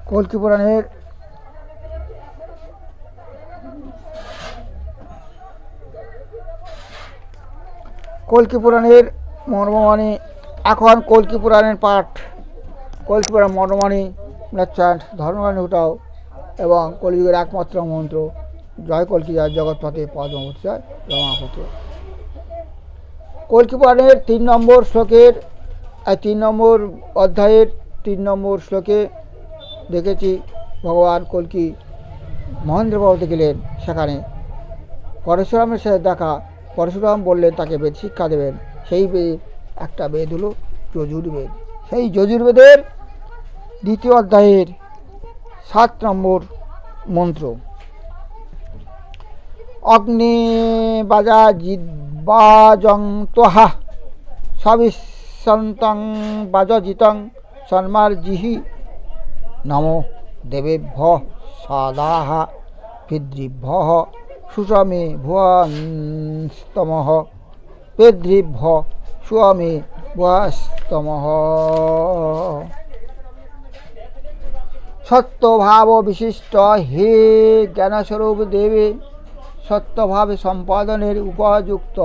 কল্কি পুরাণের মর্মমানি। এখন কল্কি পুরাণের পাঠ। কল্কি পুরাণ মর্মমানি চ্যান্ট ধর্মগান উঠাও এবং কলিযুগের একমাত্র মন্ত্র জয় কল্কি জয় জগৎপথে পদ্মপতি জয় রমাপতি। কল্কি পুরাণের 3 নম্বর শ্লোকের 3 নম্বর অধ্যায়ের 3 নম্বর শ্লোকে দেখেছি ভগবান কল্কি মহেন্দ্র পর্বতে গেলেন। সেখানে পরশুরামের সাথে দেখা। পরশুরাম বললেন তাকে বেদ শিক্ষা দেবেন। সেই বেদ একটা বেদ হলো যজুর্বেদ। সেই যজুর্বেদের 2য় অধ্যায়ের 7 নম্বর মন্ত্র। অগ্নি বাজা জিদ্বাজং তোহা সবিসন্তং বাজিতং সন্মার্জিহি নমো দেবেভ্য সদাহ পিতৃভ্য সুষমে ভুবনস্তমঃ পিতৃভ্য সুষমে ভুবনস্তমঃ। সত্যভাব বিশিষ্ট হে জ্ঞানস্বরূপ দেবে, সত্যভাবে সম্পাদনের উপযুক্ত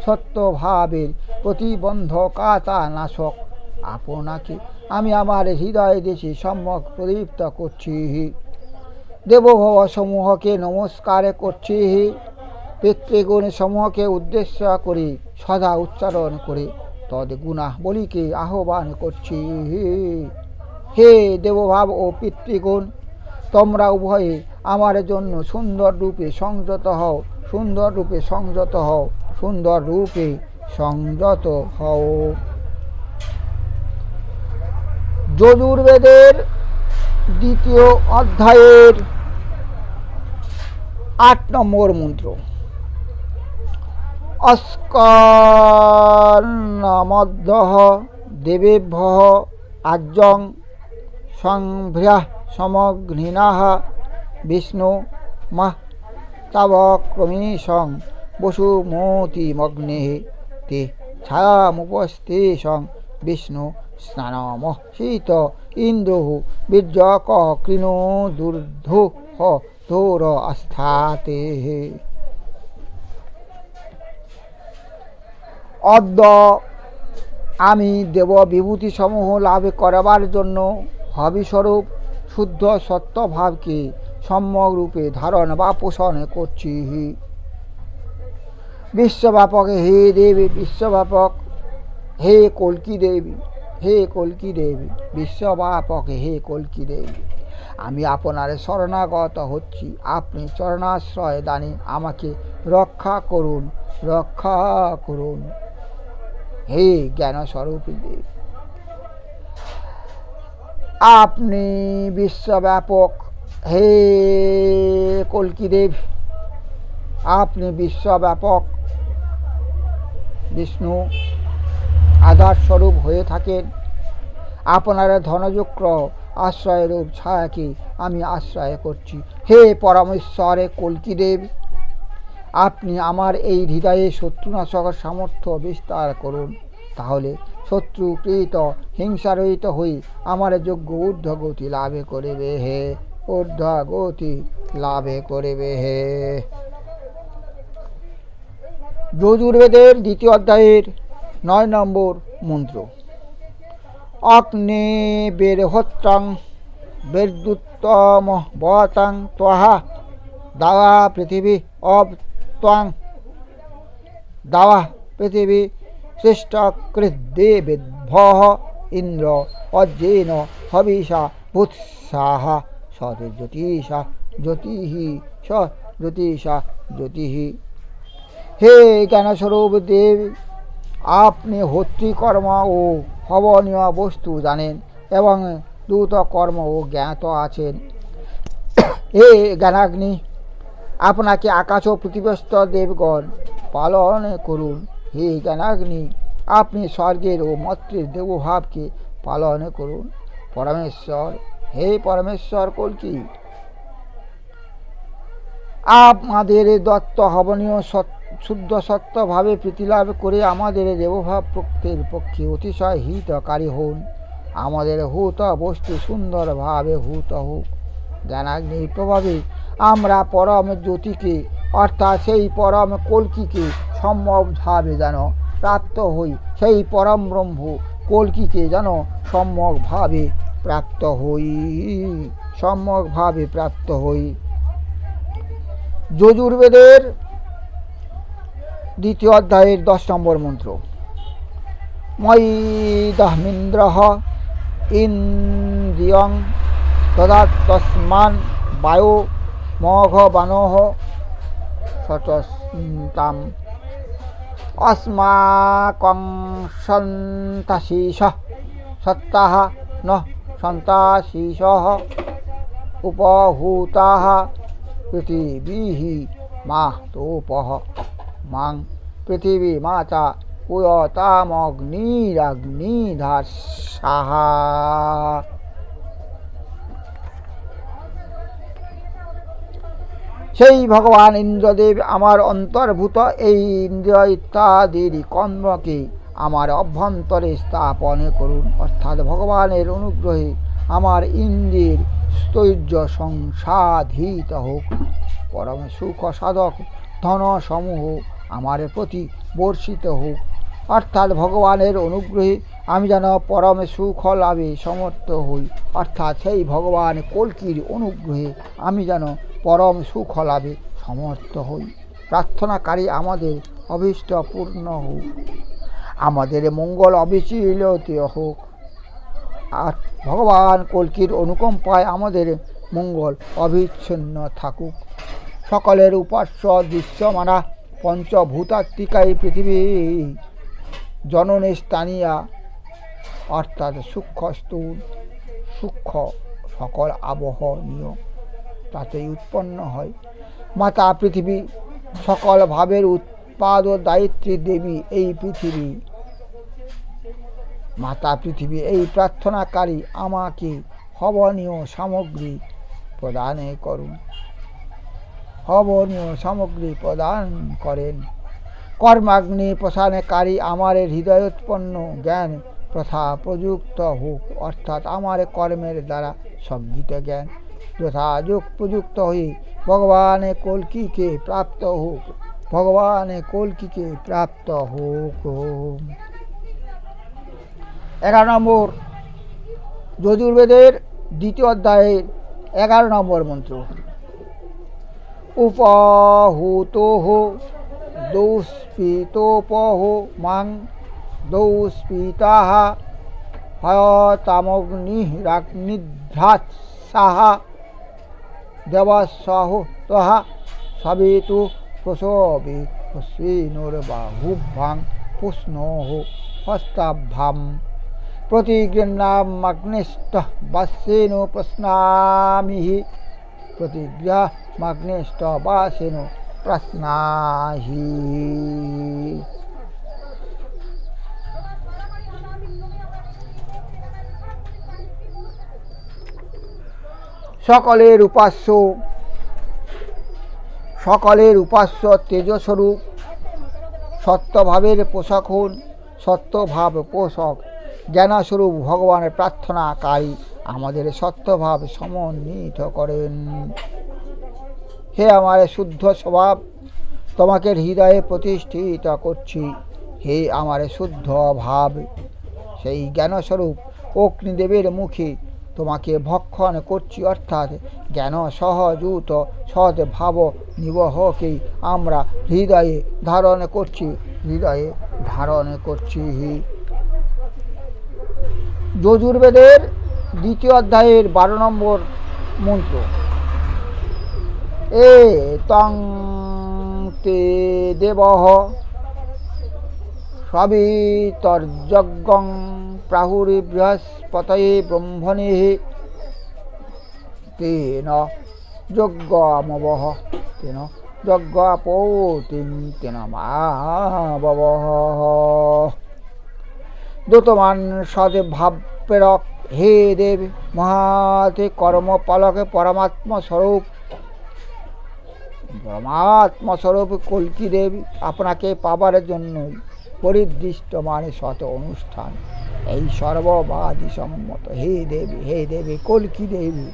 সত্যভাবের প্রতিবন্ধকতা নাশক আপনাকে আমি আমার হৃদয় দেশে সম্যক প্রদীপ্ত করছি। দেবভব সমূহকে নমস্কার করছি। পিতৃগুণ সমূহকে উদ্দেশ্য করে সদা উচ্চারণ করে তদ্গুণাবলীকে আহ্বান করছি। হে দেবভাব ও পিতৃগুণ, তোমরা উভয়ে আমার জন্য সুন্দর রূপে সংযত হও, সুন্দর রূপে সংযত হও, সুন্দর রূপে সংযত হও। যজুর্বেদের 2য় অধ্যায়ের 8 নম্বর মন্ত্র। অস্কর্ণমধ্যঃ দেবেভ্যঃ আজ্যং সংভ্র্যাঃ সমঘ্নিনাঃ বিষ্ণু মহ তাবক্রমীশং বসুমতিমগ্নেঃ তে ছায়ামুপস্থিতং বিষ্ণু স্নানমঃ শীত ইন্দ্রঃ বীর্যক কৃণো দুর্ধুঃ ধূর আস্থাতে। অদ্য আমি দেব বিভূতি সমূহ লাভ করবার জন্য হবিস্বরূপ শুদ্ধ সত্যভাবকে সম্যক রূপে ধারণ বা পোষণ করছি। বিশ্বব্যাপক হে দেবী, বিশ্বব্যাপক হে কল্কি দেবী, হে কল্কি দেবী, বিশ্বব্যাপক হে কল্কি দেবী, আমি আপনার শরণাগত হচ্ছি। আপনি চরণাশ্রয় দানে আমাকে রক্ষা করুন, রক্ষা করুন। হে জ্ঞানস্বরূপী দেব, আপনি বিশ্বব্যাপক। হে কল্কি দেব, আপনি বিশ্বব্যাপক বিষ্ণু আধার স্বরূপ হয়ে থাকেন। আপনার ধনযুক্ত আশ্রয়রূপ ছায়াকে আমি আশ্রয় করছি। হে পরমেশ্বরে কল্কি দেব, আপনি আমার এই হৃদয়ে শত্রুনাশক সামর্থ্য বিস্তার করুন। তাহলে শত্রুকৃত হিংসারহিত হয়ে আমার যোগ্য ঊর্ধ্বগতি লাভে করিবে। হে ঊর্ধ্বগতি লাভে করিবে। হে যজুর্বেদের 2য় অধ্যায়ের 9 নম্বর মন্ত্র। অগ্নে বেরহোত্রং বেদুত্তম বতাং ত্বহা দাওয়া পৃথিবী অব ত্বং দাওয়া পৃথিবী সৃষ্টকৃদ্দেবেভ্যঃ ইন্দ্র অজ্যেন হবিষা ভূৎসাহ সজ্যোতিষা জ্যোতিঃ স জ্যোতিষা জ্যোতিঃ। হে জ্ঞানস্বরূপ দেব, আপনি হোত্রীকর্ম ও হবনীয় বস্তু জানেন এবং দ্রুত কর্ম ও জ্ঞাত আছেন। হে জ্ঞানাগ্নি, আপনাকে আকাশ ও পৃথিবীস্থ দেবগণ পালন করুন। হে জ্ঞানাগ্নি, আপনি স্বর্গের ও মর্ত্যের দেবভাবকে পালন করুন। পরমেশ্বর, হে পরমেশ্বর কল্কি, আমাদের দত্ত হবনীয় শুদ্ধ সত্যভাবে প্রীতিলাভ করে আমাদের দেবভাব প্রত্যের পক্ষে অতিশয় হিতকারী হন। আমাদের হূত বস্তু সুন্দরভাবে হূত হোক। জ্ঞানাগ্নির প্রভাবে আমরা পরম জ্যোতিকে অর্থাৎ সেই পরম কল্কিকে সম্যকভাবে যেন প্রাপ্ত হই, সেই পরম ব্রহ্ম কল্কিকে যেন সম্যকভাবে প্রাপ্ত হই, সম্যকভাবে প্রাপ্ত হই। যজুর্বেদের 2য় অধ্যায়ের 10 নম্বর মন্ত্র। ময়ি দহমিন্দ্রঃ ইন্দ্রিয়ং তদাত্তস্মান বায়ো মঘবানোঃ সচস্তাম अस्माकं सन्ताशीषः सत्ताः न सन्ताशीषः उपहूताः पृथिवीः मातोपः मां पृथिवी माता पुयतामग्निरग्निधासाः। সেই ভগবান ইন্দ্রদেব আমার অন্তর্ভূত এই ইন্দ্রিয় ইত্যাদির কর্মকে আমার অভ্যন্তরে স্থাপন করুন, অর্থাৎ ভগবানের অনুগ্রহে আমার ইন্দ্রিয়ের স্থৈর্য সংসাধিত হোক। পরম সুখ সাধক ধন সমূহ আমার প্রতি বর্ষিত হোক, অর্থাৎ ভগবানের অনুগ্রহে আমি যেন পরম সুখ লাভে সমর্থ হই, অর্থাৎ সেই ভগবান কল্কির অনুগ্রহে আমি যেন পরম সুখ লাভে সমর্থ হই। প্রার্থনাকারী আমাদের অভীষ্ট পূর্ণ হোক, আমাদের মঙ্গল অবিচলিত হোক, আর ভগবান কল্কির অনুকম্পায় আমাদের মঙ্গল অবিচ্ছিন্ন থাকুক। সকলের উপাস্য দৃশ্যমানা পঞ্চভূতাত্মিকাই পৃথিবী জননী স্থানীয়া, অর্থাৎ সূক্ষ্ম স্থূল সূক্ষ্ম সকল আবহনীয় তাতেই উৎপন্ন হয়। মাতা পৃথিবী সকল ভাবের উৎপাদ দায়িত্রী দেবী এই পৃথিবী। মাতা পৃথিবী এই প্রার্থনাকারী আমাকে হবনীয় সামগ্রী প্রদান করুন, হবনীয় সামগ্রী প্রদান করেন। কর্মাগ্নি প্রসারণকারী আমার হৃদয়োৎপন্ন জ্ঞান প্রথা প্রযুক্ত হোক, অর্থাৎ আমার কর্মের দ্বারা সজ্ঞিত জ্ঞান যথাযোগ প্রযুক্ত হয়ে ভগবান কল্কিকে প্রাপ্ত হোক, ভগবান কল্কিকে প্রাপ্ত হোক। 11 নম্বর যজুর্বেদের 2য় অধ্যায়ের 11 নম্বর মন্ত্র। উপহূতোঃ দৌস্পিতোপহ মাং দৌস্পিতাঃ হয়তামগ্নিরাগ্নিধ্রাসাঃ দেবস্সহোতঃ সবিতু প্রসবে অশ্বিনোর্বাহুভ্যাং পুষ্ণোঃ হস্তাভ্যাম প্রতিগৃহ্ণামগ্নিষ্ঠঃ বাষ্পেন প্রশ্নামিহি প্রতিগৃহ্ণামগ্নিষ্ঠঃ বাষ্পেন প্রশ্নাহি। সকলের উপাস্য তেজস্বরূপ সত্যভাবের পোষক হন, সত্যভাব পোষক জ্ঞানস্বরূপ ভগবানের প্রার্থনাকারী আমাদের সত্যভাব সমন্বিত করেন। হে আমার শুদ্ধ স্বভাব, তোমাকে হৃদয়ে প্রতিষ্ঠিত করছি। হে আমার শুদ্ধ ভাব, সেই জ্ঞানস্বরূপ অগ্নিদেবের মুখে তোমাকে ভক্ষণ করছি, অর্থাৎ জ্ঞান সহযুত সদ্ভাব নিবহকে আমরা হৃদয়ে ধারণ করছি, হৃদয়ে ধারণ করছি। যজুর্বেদের 2য় অধ্যায়ের 12 নম্বর মন্ত্র। এ তং তে দেবঃ সবিতর্যজ্ঞং প্রাহুরি বৃহস্পতয়ে ব্রহ্মণে তেন যজ্ঞামবহ তেন যজ্ঞাপৌতিং তেন মাববহ। দূতমান সদ্ভাব প্রেরক হে দেব মহাতে কর্মপালকে পরমাত্মস্বরূপ কল্কি দেব, আপনাকে পাবার জন্য পরিদৃষ্ট মানে সৎ অনুষ্ঠান, এই সর্ববাদী সম্মত। হে দেবী কল্কি দেবী,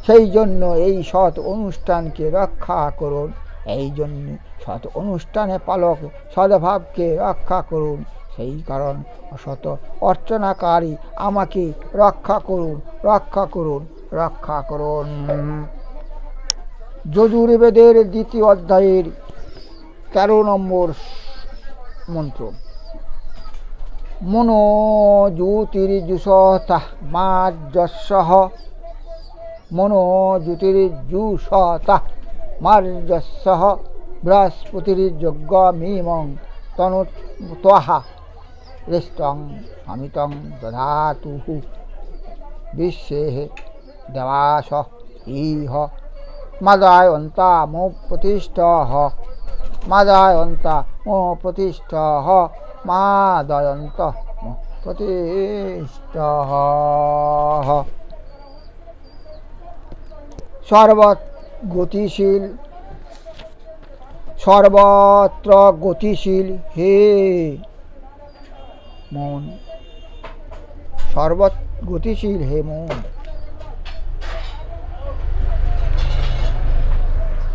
সেই জন্য এই সৎ অনুষ্ঠানকে রক্ষা করুন। এই জন্য সৎ অনুষ্ঠানে পালক সদ্ভাবকে রক্ষা করুন। সেই কারণ অসৎ অর্চনাকারী আমাকে রক্ষা করুন, রক্ষা করুন, রক্ষা করুন। যজুর্বেদের দ্বিতীয় অধ্যায়ের 13 নম্বর মন্ত্র। মনো জ্যোতির্যুষতঃ মার্জস্যঃ, মনো জ্যোতির্যুষতঃ মার্জস্যঃ, বৃহস্পতির্যজ্ঞমিমং তনুত্বঃ রিষ্টং অমিতং দধাতুঃ, বিশ্বেঃ দেবাসঃ ইহ মাদায়ন্তা মো প্রতিষ্ঠঃ, মাদায়ন্তা মো প্রতিষ্ঠঃ, মাদায়ন্ত মো প্রতিষ্ঠঃ। গতিশীল, সর্বত্র গতিশীল হে মন, গতিশীল হে মন,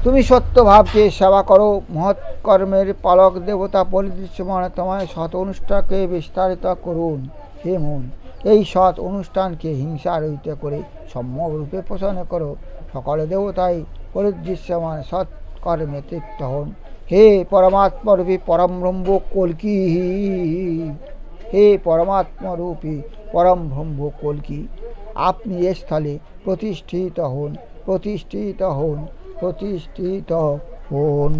তুমি সত্যভাবকে সেবা করো। মহৎ কর্মের পালক দেবতা পরিদৃশ্যমান তোমায় সৎ অনুষ্ঠানকে বিস্তারিত করুন। হে মন, এই সৎ অনুষ্ঠানকে হিংসা রহিত করে সম্যকরূপে পোষণ করো। সকল দেবতাই পরিদৃশ্যমান সৎ কর্মে তৃপ্ত হন। হে পরমাত্মরূপী পরম ব্রহ্ম কল্কি, হে পরমাত্মরূপী পরম ব্রহ্ম কল্কি, আপনি এ স্থলে প্রতিষ্ঠিত হন, প্রতিষ্ঠিত হন, প্রতিষ্ঠিত হন।